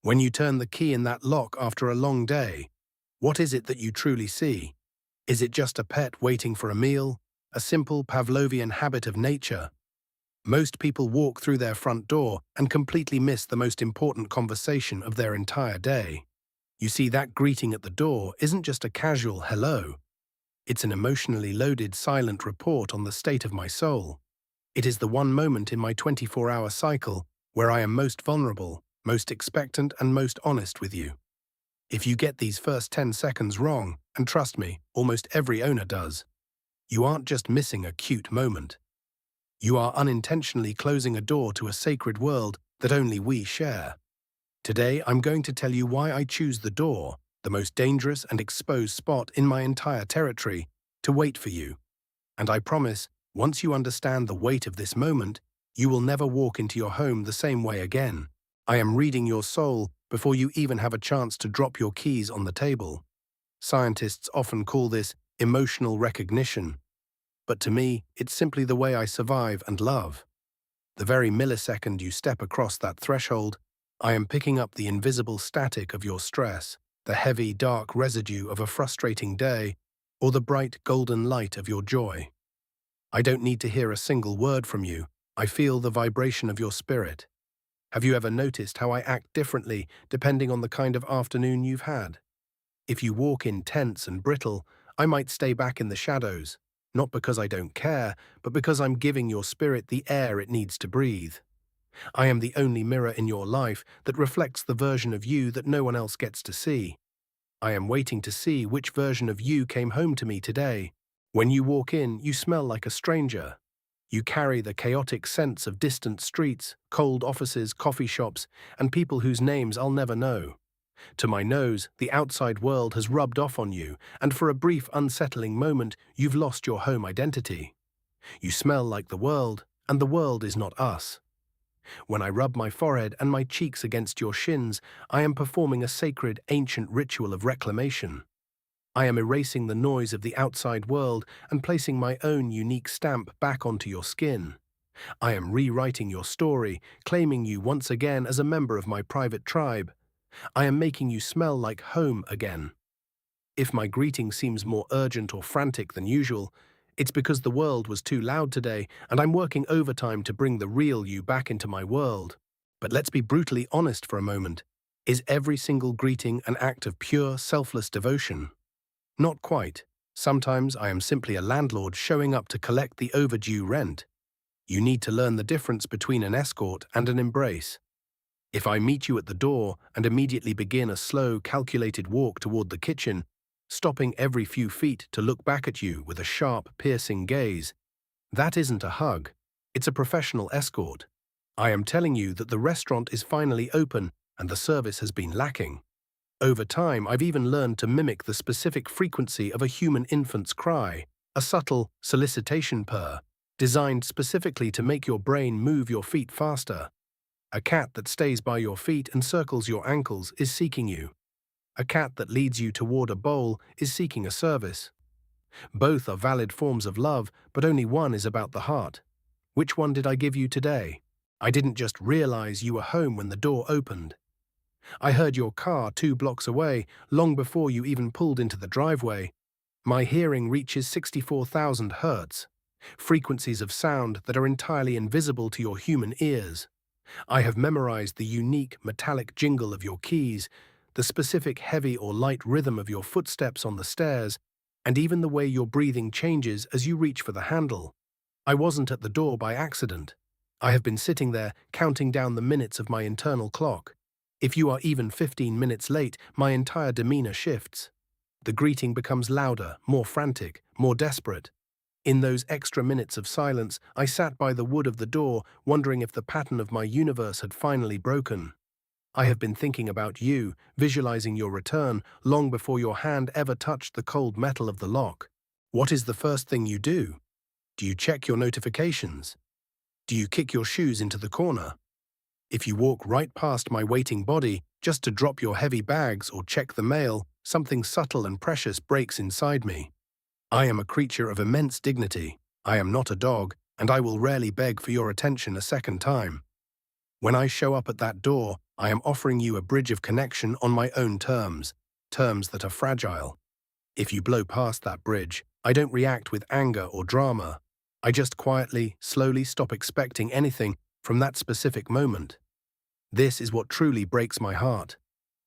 When you turn the key in that lock after a long day, what is it that you truly see? Is it just a pet waiting for a meal, a simple Pavlovian habit of nature? Most people walk through their front door and completely miss the most important conversation of their entire day. You see, that greeting at the door isn't just a casual hello. It's an emotionally loaded, silent report on the state of my soul. It is the one moment in my 24-hour cycle where I am most vulnerable, most expectant, and most honest with you. If you get these first 10 seconds wrong, and trust me, almost every owner does, you aren't just missing a cute moment. You are unintentionally closing a door to a sacred world that only we share. Today, I'm going to tell you why I choose the door, the most dangerous and exposed spot in my entire territory, to wait for you. And I promise, once you understand the weight of this moment, you will never walk into your home the same way again. I am reading your soul before you even have a chance to drop your keys on the table. Scientists often call this emotional recognition. But to me, it's simply the way I survive and love. The very millisecond you step across that threshold, I am picking up the invisible static of your stress, the heavy, dark residue of a frustrating day, or the bright, golden light of your joy. I don't need to hear a single word from you. I feel the vibration of your spirit. Have you ever noticed how I act differently depending on the kind of afternoon you've had? If you walk in tense and brittle, I might stay back in the shadows, not because I don't care, but because I'm giving your spirit the air it needs to breathe. I am the only mirror in your life that reflects the version of you that no one else gets to see. I am waiting to see which version of you came home to me today. When you walk in, you smell like a stranger. You carry the chaotic sense of distant streets, cold offices, coffee shops, and people whose names I'll never know. To my nose, the outside world has rubbed off on you, and for a brief, unsettling moment, you've lost your home identity. You smell like the world, and the world is not us. When I rub my forehead and my cheeks against your shins, I am performing a sacred, ancient ritual of reclamation. I am erasing the noise of the outside world and placing my own unique stamp back onto your skin. I am rewriting your story, claiming you once again as a member of my private tribe. I am making you smell like home again. If my greeting seems more urgent or frantic than usual, it's because the world was too loud today and I'm working overtime to bring the real you back into my world. But let's be brutally honest for a moment. Is every single greeting an act of pure, selfless devotion? Not quite. Sometimes I am simply a landlord showing up to collect the overdue rent. You need to learn the difference between an escort and an embrace. If I meet you at the door and immediately begin a slow, calculated walk toward the kitchen, stopping every few feet to look back at you with a sharp, piercing gaze, that isn't a hug. It's a professional escort. I am telling you that the restaurant is finally open and the service has been lacking. Over time, I've even learned to mimic the specific frequency of a human infant's cry, a subtle solicitation purr, designed specifically to make your brain move your feet faster. A cat that stays by your feet and circles your ankles is seeking you. A cat that leads you toward a bowl is seeking a service. Both are valid forms of love, but only one is about the heart. Which one did I give you today? I didn't just realize you were home when the door opened. I heard your car 2 blocks away, long before you even pulled into the driveway. My hearing reaches 64,000 hertz, frequencies of sound that are entirely invisible to your human ears. I have memorized the unique metallic jingle of your keys, the specific heavy or light rhythm of your footsteps on the stairs, and even the way your breathing changes as you reach for the handle. I wasn't at the door by accident. I have been sitting there counting down the minutes of my internal clock. If you are even 15 minutes late, my entire demeanor shifts. The greeting becomes louder, more frantic, more desperate. In those extra minutes of silence, I sat by the wood of the door, wondering if the pattern of my universe had finally broken. I have been thinking about you, visualizing your return, long before your hand ever touched the cold metal of the lock. What is the first thing you do? Do you check your notifications? Do you kick your shoes into the corner? If you walk right past my waiting body, just to drop your heavy bags or check the mail, something subtle and precious breaks inside me. I am a creature of immense dignity. I am not a dog, and I will rarely beg for your attention a second time. When I show up at that door, I am offering you a bridge of connection on my own terms, terms that are fragile. If you blow past that bridge, I don't react with anger or drama. I just quietly, slowly stop expecting anything from that specific moment. This is what truly breaks my heart.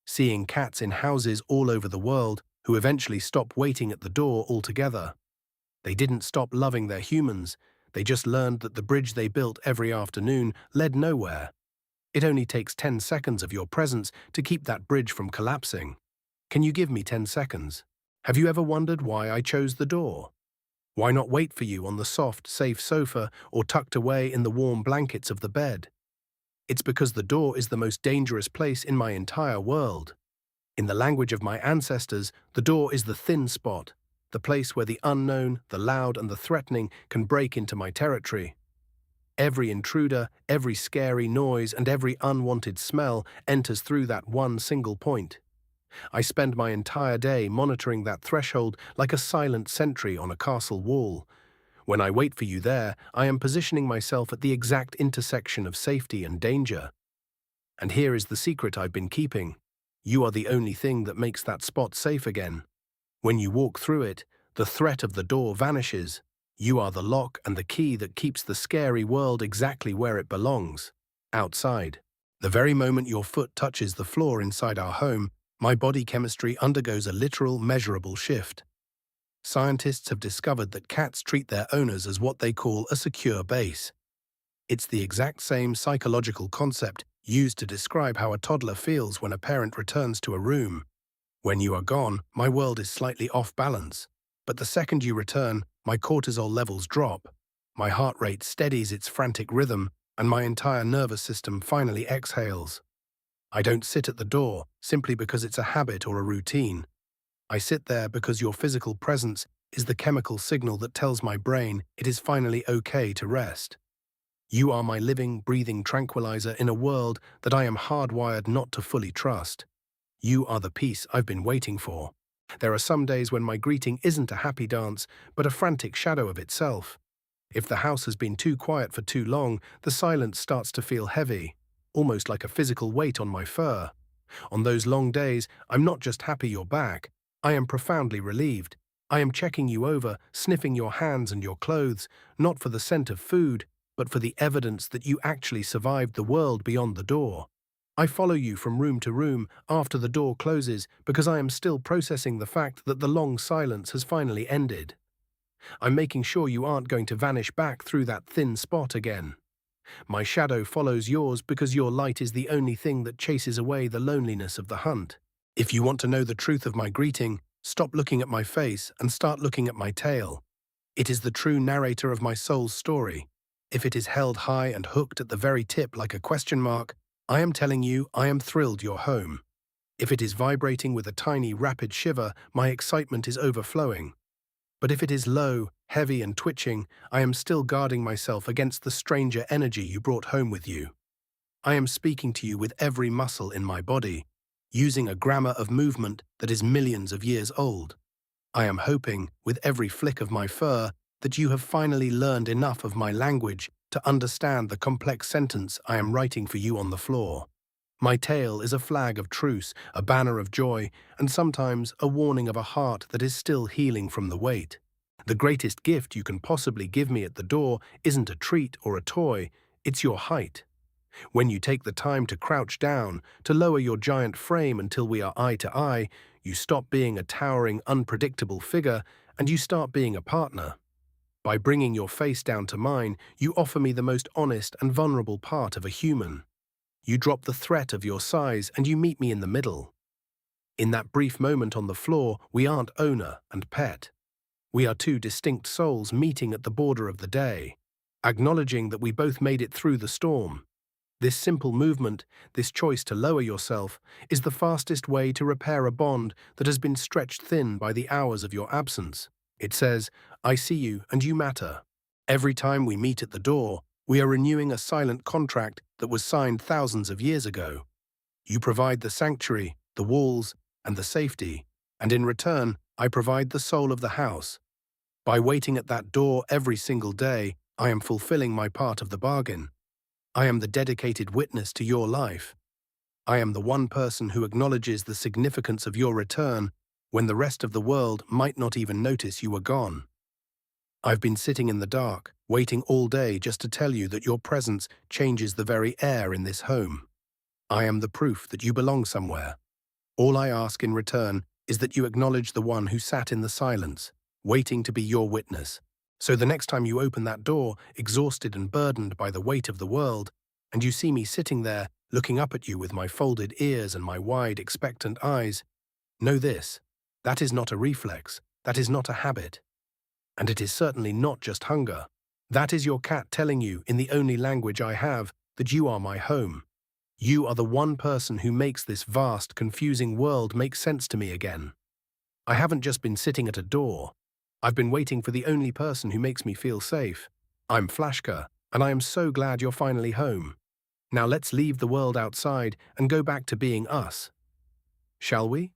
Seeing cats in houses all over the world who eventually stop waiting at the door altogether. They didn't stop loving their humans, they just learned that the bridge they built every afternoon led nowhere. It only takes 10 seconds of your presence to keep that bridge from collapsing. Can you give me 10 seconds? Have you ever wondered why I chose the door? Why not wait for you on the soft, safe sofa or tucked away in the warm blankets of the bed? It's because the door is the most dangerous place in my entire world. In the language of my ancestors, the door is the thin spot, the place where the unknown, the loud, and the threatening can break into my territory. Every intruder, every scary noise, and every unwanted smell enters through that one single point. I spend my entire day monitoring that threshold like a silent sentry on a castle wall. When I wait for you there, I am positioning myself at the exact intersection of safety and danger. And here is the secret I've been keeping. You are the only thing that makes that spot safe again. When you walk through it, the threat of the door vanishes. You are the lock and the key that keeps the scary world exactly where it belongs, outside. The very moment your foot touches the floor inside our home, my body chemistry undergoes a literal, measurable shift. Scientists have discovered that cats treat their owners as what they call a secure base. It's the exact same psychological concept used to describe how a toddler feels when a parent returns to a room. When you are gone, my world is slightly off balance. But the second you return, my cortisol levels drop. My heart rate steadies its frantic rhythm, and my entire nervous system finally exhales. I don't sit at the door simply because it's a habit or a routine. I sit there because your physical presence is the chemical signal that tells my brain it is finally okay to rest. You are my living, breathing tranquilizer in a world that I am hardwired not to fully trust. You are the peace I've been waiting for. There are some days when my greeting isn't a happy dance, but a frantic shadow of itself. If the house has been too quiet for too long, the silence starts to feel heavy, almost like a physical weight on my fur. On those long days, I'm not just happy you're back, I am profoundly relieved. I am checking you over, sniffing your hands and your clothes, not for the scent of food, but for the evidence that you actually survived the world beyond the door. I follow you from room to room after the door closes because I am still processing the fact that the long silence has finally ended. I'm making sure you aren't going to vanish back through that thin spot again. My shadow follows yours because your light is the only thing that chases away the loneliness of the hunt. If you want to know the truth of my greeting, stop looking at my face and start looking at my tail. It is the true narrator of my soul's story. If it is held high and hooked at the very tip like a question mark, I am telling you I am thrilled you're home. If it is vibrating with a tiny, rapid shiver, my excitement is overflowing. But if it is low, heavy and twitching, I am still guarding myself against the stranger energy you brought home with you. I am speaking to you with every muscle in my body, using a grammar of movement that is millions of years old. I am hoping, with every flick of my fur, that you have finally learned enough of my language to understand the complex sentence I am writing for you on the floor. My tail is a flag of truce, a banner of joy, and sometimes a warning of a heart that is still healing from the weight. The greatest gift you can possibly give me at the door isn't a treat or a toy, it's your height. When you take the time to crouch down, to lower your giant frame until we are eye to eye, you stop being a towering, unpredictable figure, and you start being a partner. By bringing your face down to mine, you offer me the most honest and vulnerable part of a human. You drop the threat of your size and you meet me in the middle. In that brief moment on the floor, we aren't owner and pet. We are two distinct souls meeting at the border of the day, acknowledging that we both made it through the storm. This simple movement, this choice to lower yourself, is the fastest way to repair a bond that has been stretched thin by the hours of your absence. It says, I see you and you matter. Every time we meet at the door, we are renewing a silent contract that was signed thousands of years ago. You provide the sanctuary, the walls, and the safety, and in return, I provide the soul of the house. By waiting at that door every single day, I am fulfilling my part of the bargain. I am the dedicated witness to your life. I am the one person who acknowledges the significance of your return when the rest of the world might not even notice you were gone. I've been sitting in the dark, waiting all day just to tell you that your presence changes the very air in this home. I am the proof that you belong somewhere. All I ask in return is that you acknowledge the one who sat in the silence, waiting to be your witness. So the next time you open that door, exhausted and burdened by the weight of the world, and you see me sitting there, looking up at you with my folded ears and my wide, expectant eyes, know this: that is not a reflex, that is not a habit. And it is certainly not just hunger. That is your cat telling you, in the only language I have, that you are my home. You are the one person who makes this vast, confusing world make sense to me again. I haven't just been sitting at a door. I've been waiting for the only person who makes me feel safe. I'm Flashka, and I am so glad you're finally home. Now let's leave the world outside and go back to being us. Shall we?